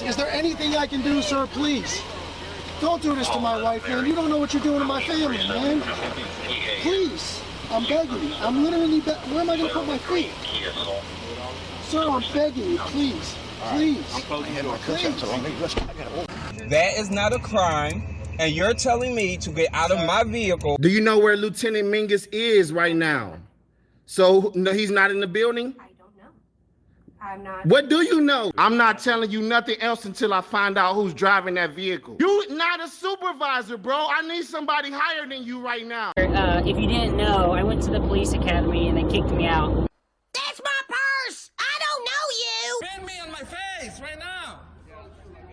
Is there anything I can do, sir? Please. Don't do this to my wife, man. You don't know what you're doing to my family, man. Please. I'm begging you. I'm literally where am I going to put my feet? Sir, I'm begging you. Please. Please. Please. That is not a crime, and you're telling me to get out of my vehicle. Do you know where Lieutenant Mingus is right now? So, no, he's not in the building? I don't know. I'm not. What do you know? I'm not telling you nothing else until I find out who's driving that vehicle. You not a supervisor, bro. I need somebody higher than you right now. If you didn't know, I went to the police academy and they kicked me out. That's my purse! I don't know you! Spit me on my face right now.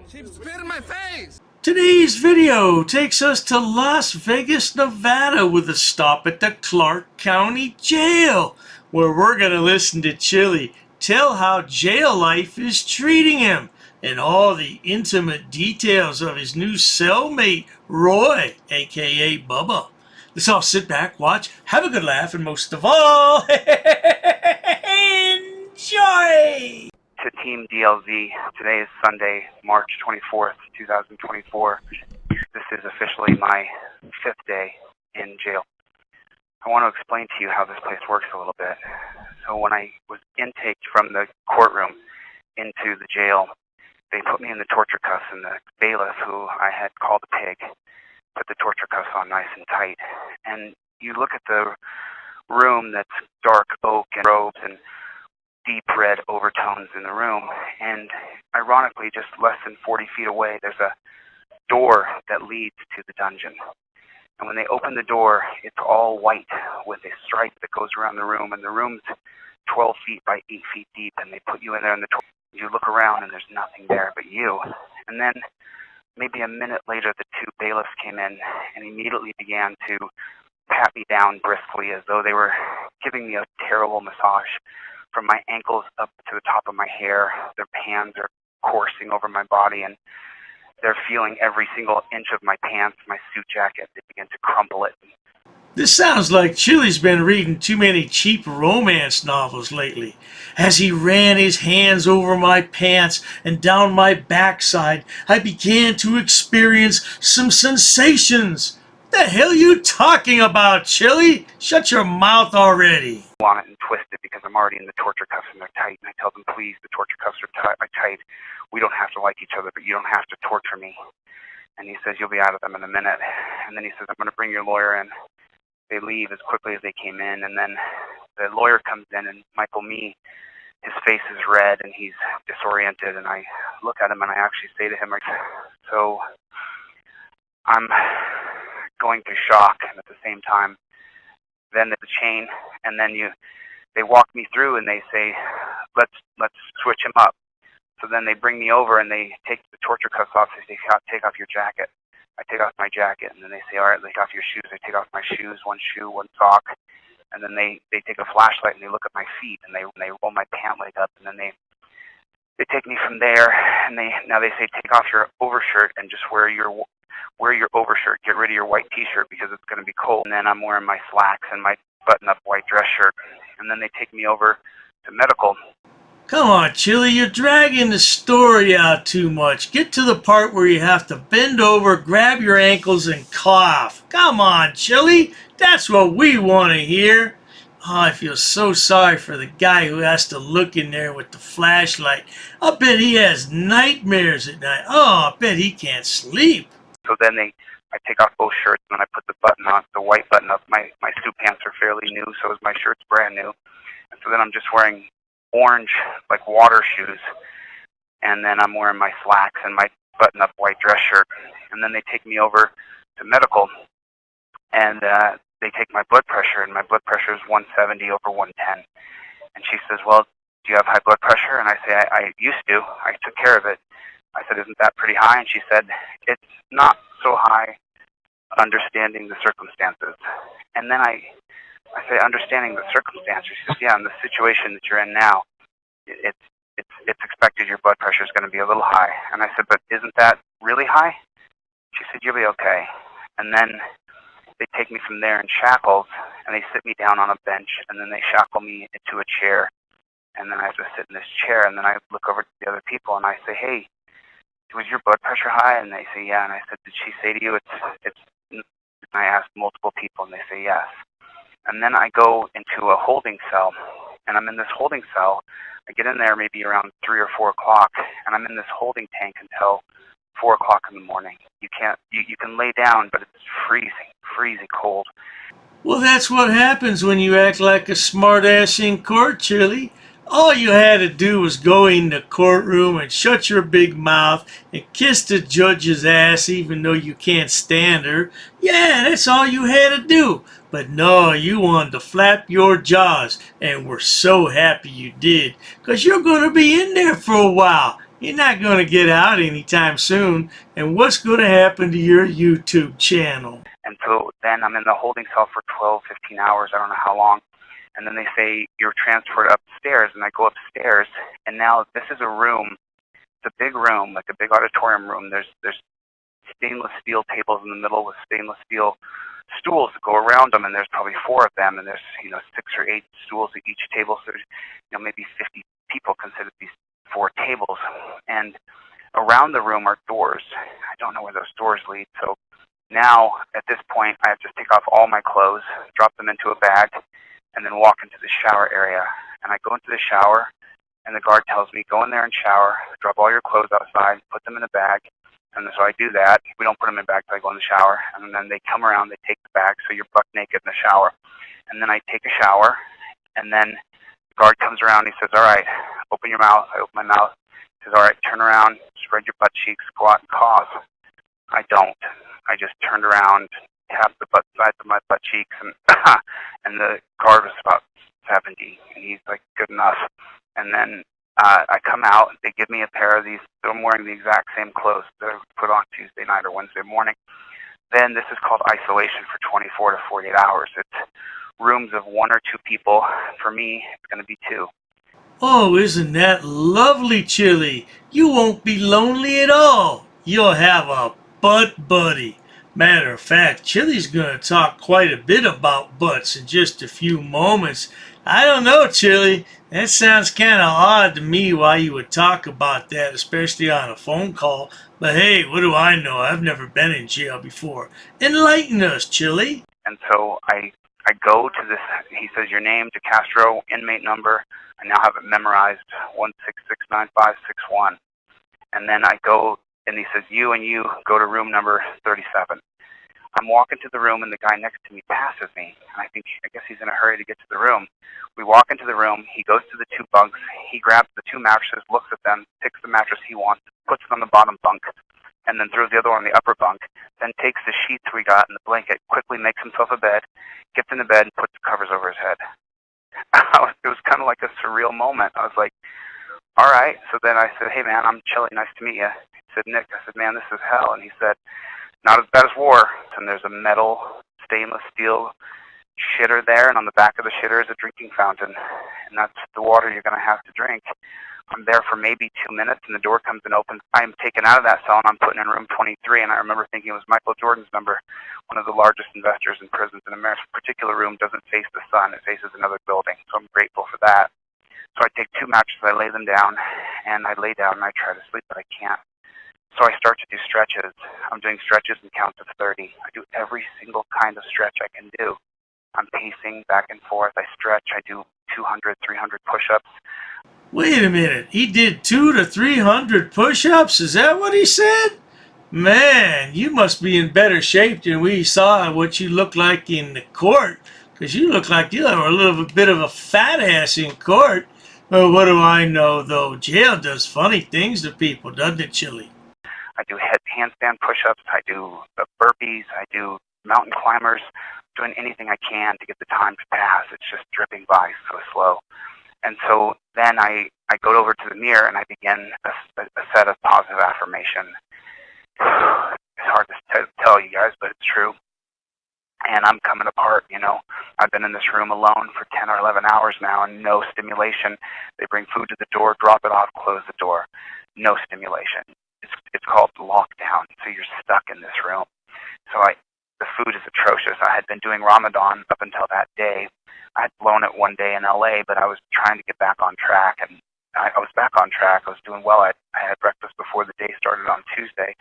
She spit in my face. Today's video takes us to Las Vegas, Nevada with a stop at the Clark County Jail, where we're going to listen to Chille tell how jail life is treating him and all the intimate details of his new cellmate, Roy, aka Bubba. Let's all sit back, watch, have a good laugh, and most of all, enjoy! To Team DLZ, today is Sunday, March 24th, 2024. This is officially my 5th day in jail. I want to explain to you how this place works a little bit. So when I was intaked from the courtroom into the jail, they put me in the torture cuffs, and the bailiff, who I had called a pig, put the torture cuffs on nice and tight. And you look at the room that's dark oak and robes and deep red overtones in the room, and ironically, just less than 40 feet away, there's a door that leads to the dungeon. And when they open the door, it's all white with a stripe that goes around the room, and the room's 12 feet by 8 feet deep, and they put you in there, and you look around, and there's nothing there but you. And then maybe a minute later, the two bailiffs came in and immediately began to pat me down briskly as though they were giving me a terrible massage. From my ankles up to the top of my hair, their hands are coursing over my body, and they're feeling every single inch of my pants, my suit jacket. They begin to crumple it. This sounds like Chille's been reading too many cheap romance novels lately. As he ran his hands over my pants and down my backside, I began to experience some sensations. What the hell are you talking about, Chille? Shut your mouth already. I want it and twist it because I'm already in the torture cuffs and they're tight. And I tell them, please, the torture cuffs are tight. We don't have to like each other, but you don't have to torture me. And he says, you'll be out of them in a minute. And then he says, I'm going to bring your lawyer in. They leave as quickly as they came in, and then the lawyer comes in, and Michael Mee, his face is red, and he's disoriented, and I look at him, and I actually say to him, so I'm going through shock, and at the same time, then there's a chain, and then they walk me through, and they say, let's switch him up. So then they bring me over, and they take the torture cuffs off, and they say, take off your jacket. I take off my jacket, and then they say, all right, take off your shoes. I take off my shoes, one shoe, one sock, and then they take a flashlight and they look at my feet, and they roll my pant leg up, and then they take me from there, and now they say, take off your overshirt and just wear your overshirt. Get rid of your white T-shirt because it's going to be cold. And then I'm wearing my slacks and my button-up white dress shirt, and then they take me over to medical. Come on, Chille, you're dragging the story out too much. Get to the part where you have to bend over, grab your ankles, and cough. Come on, Chille, that's what we want to hear. Oh, I feel so sorry for the guy who has to look in there with the flashlight. I bet he has nightmares at night. Oh, I bet he can't sleep. So then I take off both shirts, and then I put the button on, the white button up. My suit pants are fairly new, so is my shirt's brand new. And so then I'm just wearing orange, like water shoes, and then I'm wearing my slacks and my button-up white dress shirt. And then they take me over to medical, and they take my blood pressure, and my blood pressure is 170 over 110. And she says, well, do you have high blood pressure? And I say, I used to. I took care of it. I said, isn't that pretty high? And she said, it's not so high, understanding the circumstances. And then I say, understanding the circumstances. She says, yeah, in the situation that you're in now, it's expected your blood pressure is going to be a little high. And I said, but isn't that really high? She said, you'll be okay. And then they take me from there in shackles, and they sit me down on a bench, and then they shackle me into a chair. And then I have to sit in this chair, and then I look over to the other people, and I say, hey, was your blood pressure high? And they say, yeah. And I said, did she say to you it's and I asked multiple people, and they say yes. And then I go into a holding cell, and I'm in this holding cell. I get in there maybe around 3 or 4 o'clock, and I'm in this holding tank until 4 o'clock in the morning. You can lay down, but it's freezing cold. Well, that's what happens when you act like a smartass in court, Chille. All you had to do was go in the courtroom and shut your big mouth and kiss the judge's ass even though you can't stand her. Yeah, that's all you had to do. But no, you wanted to flap your jaws, and we're so happy you did, 'cause you're going to be in there for a while. You're not going to get out anytime soon. And what's going to happen to your YouTube channel? And so then I'm in the holding cell for 12, 15 hours, I don't know how long. And then they say, you're transferred upstairs, and I go upstairs, and now this is a room. It's a big room, like a big auditorium room. There's stainless steel tables in the middle with stainless steel stools that go around them, and there's probably 4 of them, and there's 6 or 8 stools at each table, so there's maybe 50 people consider these 4 tables. And around the room are doors. I don't know where those doors lead, so now, at this point, I have to take off all my clothes, drop them into a bag, and then walk into the shower area. And I go into the shower, and the guard tells me, go in there and shower, drop all your clothes outside, put them in a bag. And so I do that. We don't put them in a bag until I go in the shower. And then they come around, they take the bag, so you're buck naked in the shower. And then I take a shower, and then the guard comes around, he says, all right, open your mouth. I open my mouth. He says, all right, turn around, spread your butt cheeks, go out and cough. I don't. I just turned around, tapped the butt sides of my butt cheeks, and and the guard was about 70, and he's like, good enough. And then I come out, they give me a pair of these, I'm wearing the exact same clothes that I put on Tuesday night or Wednesday morning. Then this is called isolation for 24 to 48 hours. It's rooms of 1 or 2 people. For me, it's going to be 2. Oh, isn't that lovely, Chille? You won't be lonely at all. You'll have a butt buddy. Matter of fact, Chille's going to talk quite a bit about butts in just a few moments. I don't know, Chille. That sounds kind of odd to me why you would talk about that, especially on a phone call. But hey, what do I know? I've never been in jail before. Enlighten us, Chille. And so I go to this, he says, your name, DeCastro, inmate number. I now have it memorized, 1669561. And then I go, and he says, you and you go to room number 37. I'm walking to the room, and the guy next to me passes me. And I guess he's in a hurry to get to the room. We walk into the room. He goes to the 2 bunks. He grabs the 2 mattresses, looks at them, picks the mattress he wants, puts it on the bottom bunk, and then throws the other one on the upper bunk. Then takes the sheets we got and the blanket, quickly makes himself a bed, gets in the bed, and puts the covers over his head. It was kind of like a surreal moment. I was like, all right. So then I said, hey, man, I'm Chille. Nice to meet you. He said, Nick. I said, man, this is hell. And he said, not as bad as war. And there's a metal stainless steel shitter there, and on the back of the shitter is a drinking fountain. And that's the water you're going to have to drink. I'm there for maybe 2 minutes, and the door comes and opens. I'm taken out of that cell, and I'm put in room 23, and I remember thinking it was Michael Jordan's number. One of the largest investors in prisons in America. This particular room doesn't face the sun. It faces another building, so I'm grateful for that. So I take 2 mattresses, I lay them down, and I lay down, and I try to sleep, but I can't. So I start to do stretches. I'm doing stretches and counts of 30. I do every single kind of stretch I can do. I'm pacing back and forth. I stretch. I do 200, 300 push-ups. Wait a minute. He did 200 to 300 push-ups? Is that what he said? Man, you must be in better shape than we saw what you look like in the court. Because you look like you have a little bit of a fat ass in court. Well, what do I know, though? Jail does funny things to people, doesn't it, Chille? I do handstand push-ups. I do burpees. I do mountain climbers. Doing anything I can to get the time to pass. It's just dripping by so slow. And so then I go over to the mirror and I begin a set of positive affirmation. It's hard to tell you guys, but it's true. And I'm coming apart, I've been in this room alone for 10 or 11 hours now, and no stimulation. They bring food to the door, drop it off, close the door. No stimulation. It's called lockdown, so you're stuck in this room. So the food is atrocious. I had been doing Ramadan up until that day. I had blown it one day in LA, but I was trying to get back on track, and I was back on track. I was doing well. I had breakfast before the day started on Tuesday.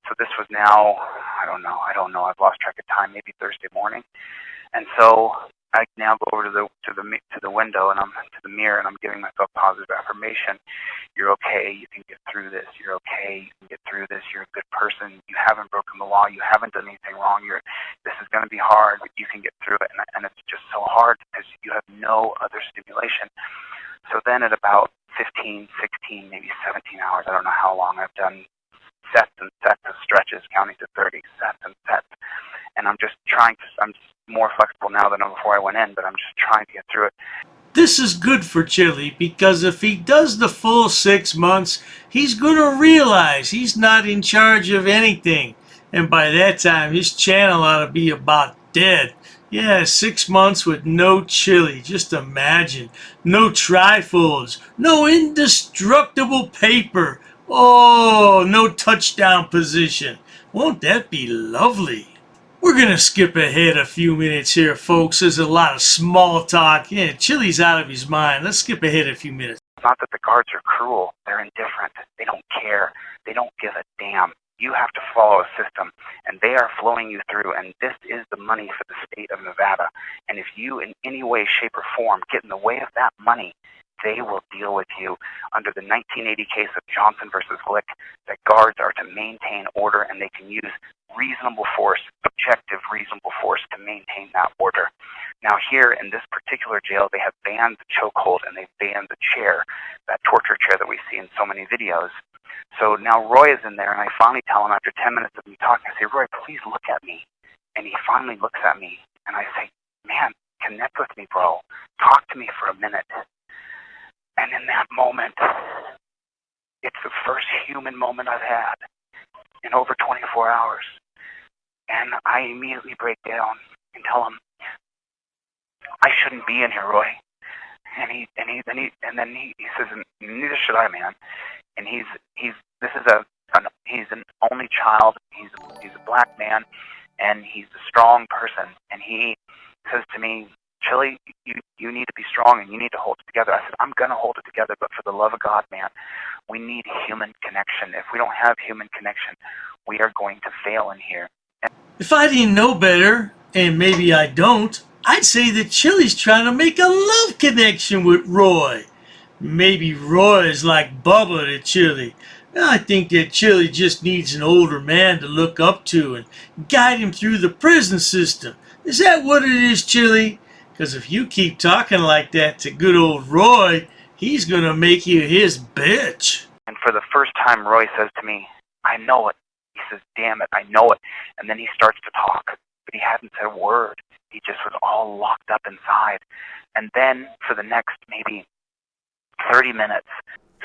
So this was now, I don't know. I've lost track of time, maybe Thursday morning. And so I now go over to the window and I'm to the mirror and I'm giving myself positive affirmation. You're okay. You can get through this. You're okay. You can get through this. You're a good person. You haven't broken the law. You haven't done anything wrong. This is going to be hard, but you can get through it. And it's just so hard because you have no other stimulation. So then at about 15, 16, maybe 17 hours, I don't know how long, I've done sets and sets of stretches, counting to 30 sets and sets. And I'm more flexible now than before I went in, but I'm just trying to get through it. This is good for Chille because if he does the full 6 months, he's going to realize he's not in charge of anything. And by that time, his channel ought to be about dead. Yeah, 6 months with no Chille. Just imagine. No trifolds. No indestructible paper. Oh, no touchdown position. Won't that be lovely? We're going to skip ahead a few minutes here, folks. There's a lot of small talk. Yeah, Chille's out of his mind. Let's skip ahead a few minutes. It's not that the guards are cruel. They're indifferent. They don't care. They don't give a damn. You have to follow a system, and they are flowing you through, and this is the money for the state of Nevada. And if you in any way, shape, or form get in the way of that money, they will deal with you. Under the 1980 case of Johnson versus Glick, the guards are to maintain order, and they can use reasonable force, objective reasonable force, to maintain that order. Now here in this particular jail, they have banned the chokehold and they've banned the chair, that torture chair that we see in so many videos. So now Roy is in there, and I finally tell him after 10 minutes of me talking, I say, Roy, please look at me. And he finally looks at me, and I say, man, connect with me, bro. Talk to me for a minute. And in that moment, it's the first human moment I've had in over 24 hours. And I immediately break down and tell him, I shouldn't be in here, Roy. And then he says, neither should I, man. And he's an only child. He's a black man, and he's a strong person. And he says to me, Chille, you need to be strong and you need to hold it together. I said, I'm going to hold it together, but for the love of God, man, we need human connection. If we don't have human connection, we are going to fail in here. If I didn't know better, and maybe I don't, I'd say that Chille's trying to make a love connection with Roy. Maybe Roy is like Bubba to Chille. I think that Chille just needs an older man to look up to and guide him through the prison system. Is that what it is, Chille? Because if you keep talking like that to good old Roy, he's going to make you his bitch. And for the first time, Roy says to me, I know it. He says, damn it, I know it. And then he starts to talk, but he hadn't said a word. He just was all locked up inside. And then for the next maybe 30 minutes.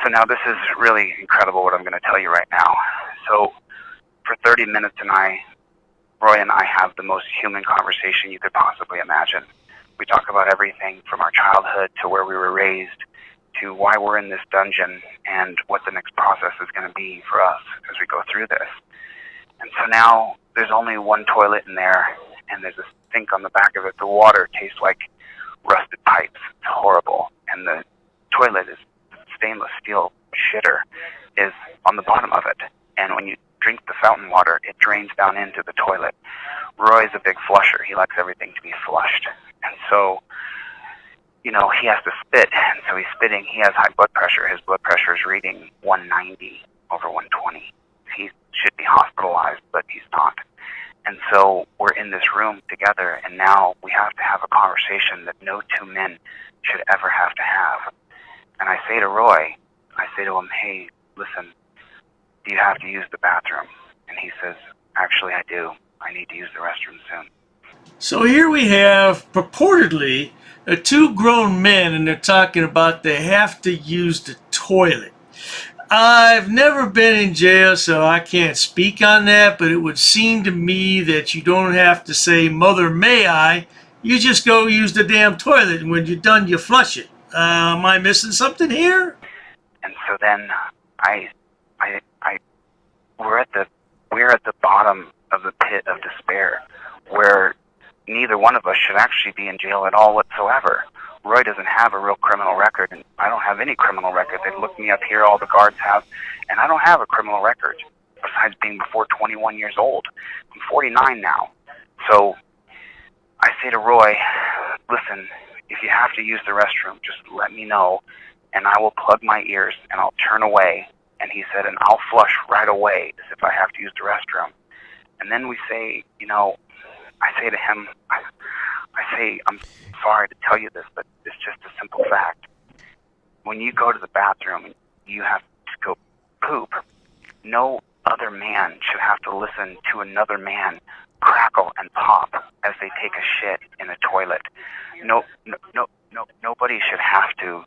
So now this is really incredible what I'm going to tell you right now. So for 30 minutes, Roy and I have the most human conversation you could possibly imagine. We talk about everything from our childhood to where we were raised to why we're in this dungeon and what the next process is going to be for us as we go through this. And so now there's only one toilet in there, and there's a sink on the back of it. The water tastes like rusted pipes. It's horrible. And the toilet is stainless steel shitter is on the bottom of it. And when you drink the fountain water, it drains down into the toilet. Roy's a big flusher. He likes everything to be flushed. And so, he has to spit. And so he's spitting. He has high blood pressure. His blood pressure is reading 190 over 120. He should be hospitalized, but he's not. And so we're in this room together, and now we have to have a conversation that no two men should ever have to have. And I say to Roy, hey, listen, do you have to use the bathroom? And he says, actually, I do. I need to use the restroom soon. So here we have, purportedly, two grown men, and they're talking about they have to use the toilet. I've never been in jail, so I can't speak on that, but it would seem to me that you don't have to say, Mother, may I? You just go use the damn toilet, and when you're done, you flush it. Am I missing something here? And so then we're at the bottom of the pit of despair, where neither one of us should actually be in jail at all whatsoever. Roy doesn't have a real criminal record, and I don't have any criminal record. They looked me up here, all the guards have, and I don't have a criminal record, besides being before 21 years old. I'm 49 now. So I say to Roy, listen, if you have to use the restroom, just let me know, and I will plug my ears, and I'll turn away. And he said, and I'll flush right away as if I have to use the restroom. And then we say, you know, I say to him, I say, I'm sorry to tell you this, but it's just a simple fact. When you go to the bathroom and you have to go poop, no other man should have to listen to another man crackle and pop as they take a shit in a toilet. Nobody should have to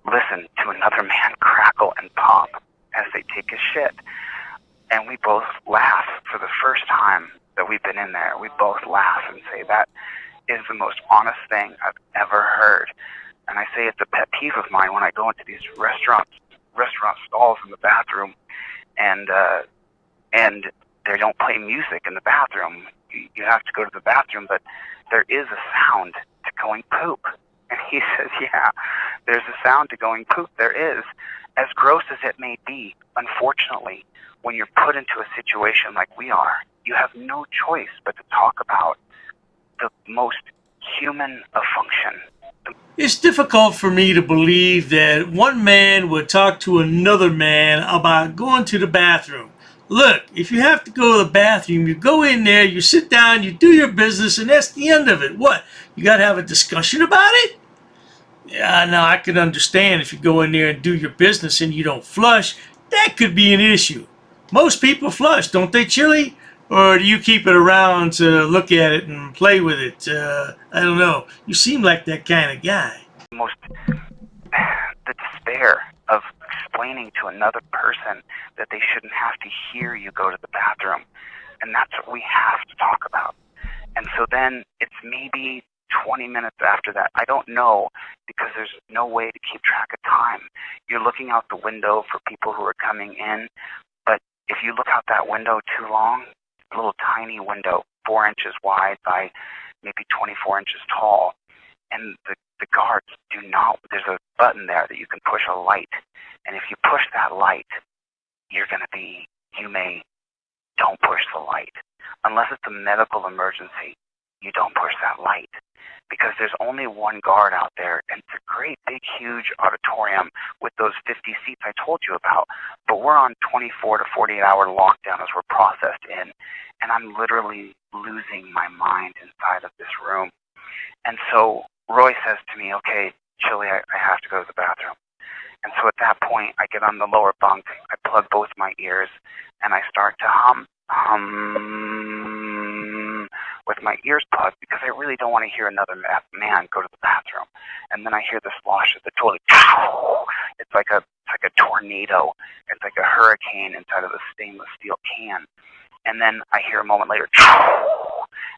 listen to another man crackle and pop as they take a shit. And we both laugh for the first time that we've been in there. We both laugh and say, that is the most honest thing I've ever heard. And I say it's a pet peeve of mine when I go into these restaurant stalls in the bathroom, and they don't play music in the bathroom. You have to go to the bathroom, but there is a sound to going poop. And he says, yeah, there's a sound to going poop. There is. As gross as it may be, unfortunately, when you're put into a situation like we are, you have no choice but to talk about the most human of function. It's difficult for me to believe that one man would talk to another man about going to the bathroom. Look, if you have to go to the bathroom, you go in there, you sit down, you do your business, and that's the end of it. What? You got to have a discussion about it? Yeah, now I can understand if you go in there and do your business and you don't flush, that could be an issue. Most people flush, don't they, Chille? Or do you keep it around to look at it and play with it? I don't know. You seem like that kind of guy. The despair of explaining to another person that they shouldn't have to hear you go to the bathroom. And that's what we have to talk about. And so then it's maybe 20 minutes after that. I don't know, because there's no way to keep track of time. You're looking out the window for people who are coming in, but if you look out that window too long, a little tiny window, 4 inches wide by maybe 24 inches tall, and the guards do not, there's a button there that you can push a light, and if you push that light, don't push the light. Unless it's a medical emergency, you don't push that light. Because there's only one guard out there, and it's a great, big, huge auditorium with those 50 seats I told you about. But we're on 24 to 48-hour lockdown as we're processed in, and I'm literally losing my mind inside of this room. And so Roy says to me, okay, Chille, I have to go to the bathroom. And so at that point, I get on the lower bunk, I plug both my ears, and I start to hum with my ears plugged, because I really don't want to hear another man go to the bathroom. And then I hear the slosh of the toilet. It's like a tornado. It's like a hurricane inside of a stainless steel can. And then I hear a moment later,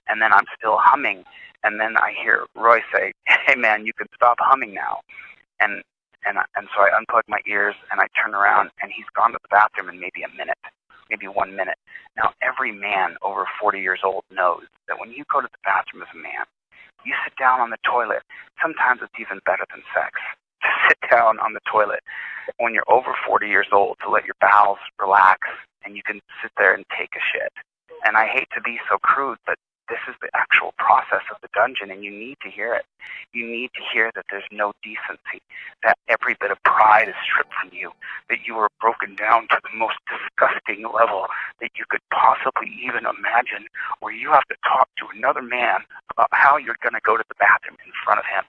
and then I'm still humming. And then I hear Roy say, hey man, you can stop humming now. And so I unplug my ears and I turn around, and he's gone to the bathroom in maybe a minute, maybe 1 minute. Now, every man over 40 years old knows that when you go to the bathroom as a man, you sit down on the toilet. Sometimes it's even better than sex to sit down on the toilet when you're over 40 years old, to let your bowels relax and you can sit there and take a shit. And I hate to be so crude, but this is the actual process of the dungeon, and you need to hear it. You need to hear that there's no decency, that every bit of pride is stripped from you, that you are broken down to the most disgusting level that you could possibly even imagine, where you have to talk to another man about how you're going to go to the bathroom in front of him.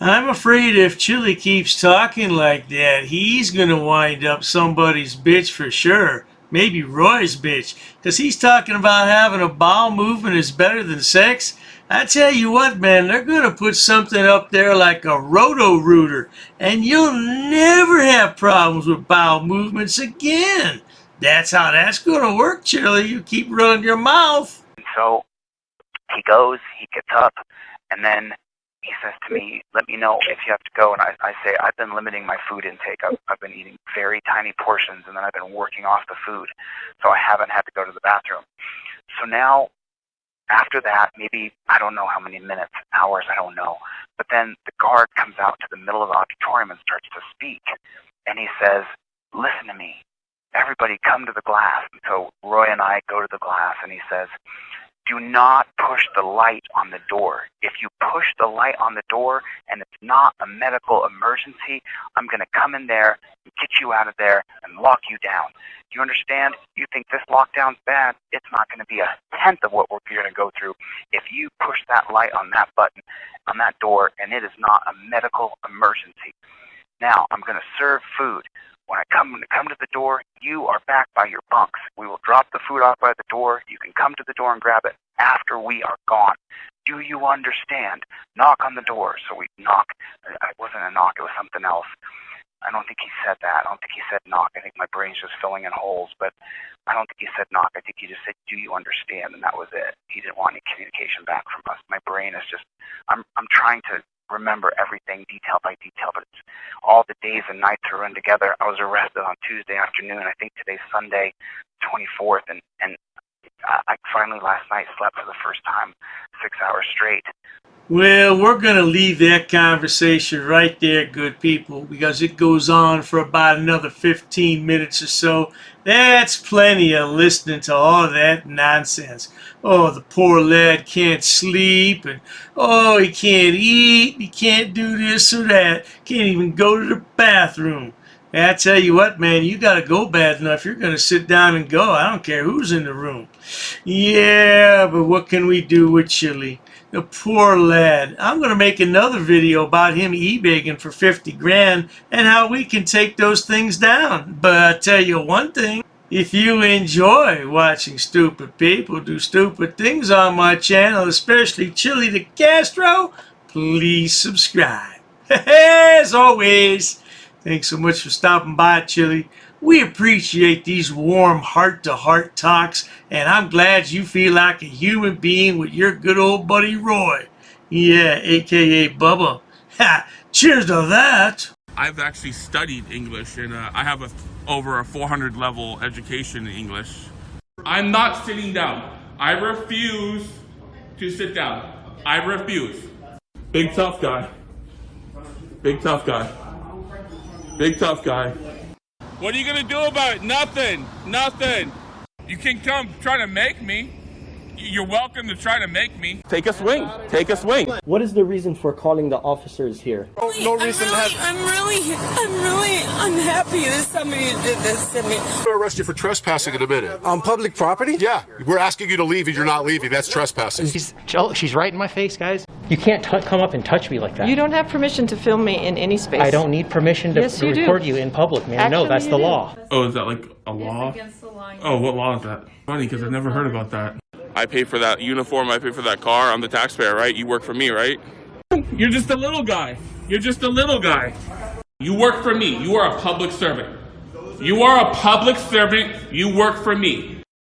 I'm afraid if Chille keeps talking like that, he's going to wind up somebody's bitch for sure. Maybe Roy's bitch, because he's talking about having a bowel movement is better than sex. I tell you what, man, they're going to put something up there like a roto-rooter, and you'll never have problems with bowel movements again. That's how that's going to work, Chille. You keep running your mouth. So he goes, he gets up, and then he says to me, let me know if you have to go. And I say, I've been limiting my food intake. I've been eating very tiny portions, and then I've been working off the food. So I haven't had to go to the bathroom. So now After that, maybe, I don't know how many minutes, hours, I don't know. But then the guard comes out to the middle of the auditorium and starts to speak. And he says, listen to me. Everybody come to the glass. And so Roy and I go to the glass, and he says, do not push the light on the door. If you push the light on the door and it's not a medical emergency, I'm going to come in there and get you out of there and lock you down. Do you understand? You think this lockdown's bad? It's not going to be a tenth of what we're going to go through if you push that light on that button, on that door, and it is not a medical emergency. Now, I'm going to serve food. When I come to the door, you are back by your bunks. We will drop the food off by the door. You can come to the door and grab it after we are gone. Do you understand? Knock on the door. So we knock. It wasn't a knock. It was something else. I don't think he said that. I don't think he said knock. I think my brain's just filling in holes. But I don't think he said knock. I think he just said, do you understand? And that was it. He didn't want any communication back from us. My brain is just, I'm trying to remember everything detail by detail, but it's all the days and nights are run together. I was arrested on Tuesday afternoon. I think today's Sunday, 24th, and I finally last night slept for the first time 6 hours straight. Well, we're going to leave that conversation right there, good people, because it goes on for about another 15 minutes or so. That's plenty of listening to all that nonsense. Oh, the poor lad can't sleep, and oh, he can't eat, he can't do this or that, can't even go to the bathroom. I tell you what, man, you got to go bad enough. You're going to sit down and go. I don't care who's in the room. Yeah, but what can we do with Chille? The poor lad. I'm going to make another video about him e-begging for 50 grand and how we can take those things down. But I tell you one thing, if you enjoy watching stupid people do stupid things on my channel, especially Chille the Castro, please subscribe. As always, thanks so much for stopping by, Chille. We appreciate these warm heart-to-heart talks, and I'm glad you feel like a human being with your good old buddy Roy. Yeah, a.k.a. Bubba. Ha! Cheers to that! I've actually studied English, and I have over a 400 level education in English. I'm not sitting down. I refuse to sit down. I refuse. Big tough guy. Big tough guy. Big tough guy. What are you gonna do about it? Nothing. Nothing. You can come try to make me. You're welcome to try to make me. Take a swing. Take a swing. What is the reason for calling the officers here? No reason. I'm really unhappy that somebody did this to me. I'm gonna arrest you for trespassing in a minute. On public property? Yeah, we're asking you to leave and you're not leaving. That's trespassing. She's right in my face, guys. You can't come up and touch me like that. You don't have permission to film me in any space. I don't need permission to Yes, you do. record you in public, man. Actually, no, that's you the do. law. Oh, is that like a law? Against the law. Oh, what law is that? Funny, because I've never heard about that. I pay for that uniform, I pay for that car, I'm the taxpayer, right? You work for me, right? You're just a little guy. You're just a little guy. You work for me. You are a public servant. You are a public servant. You work for me.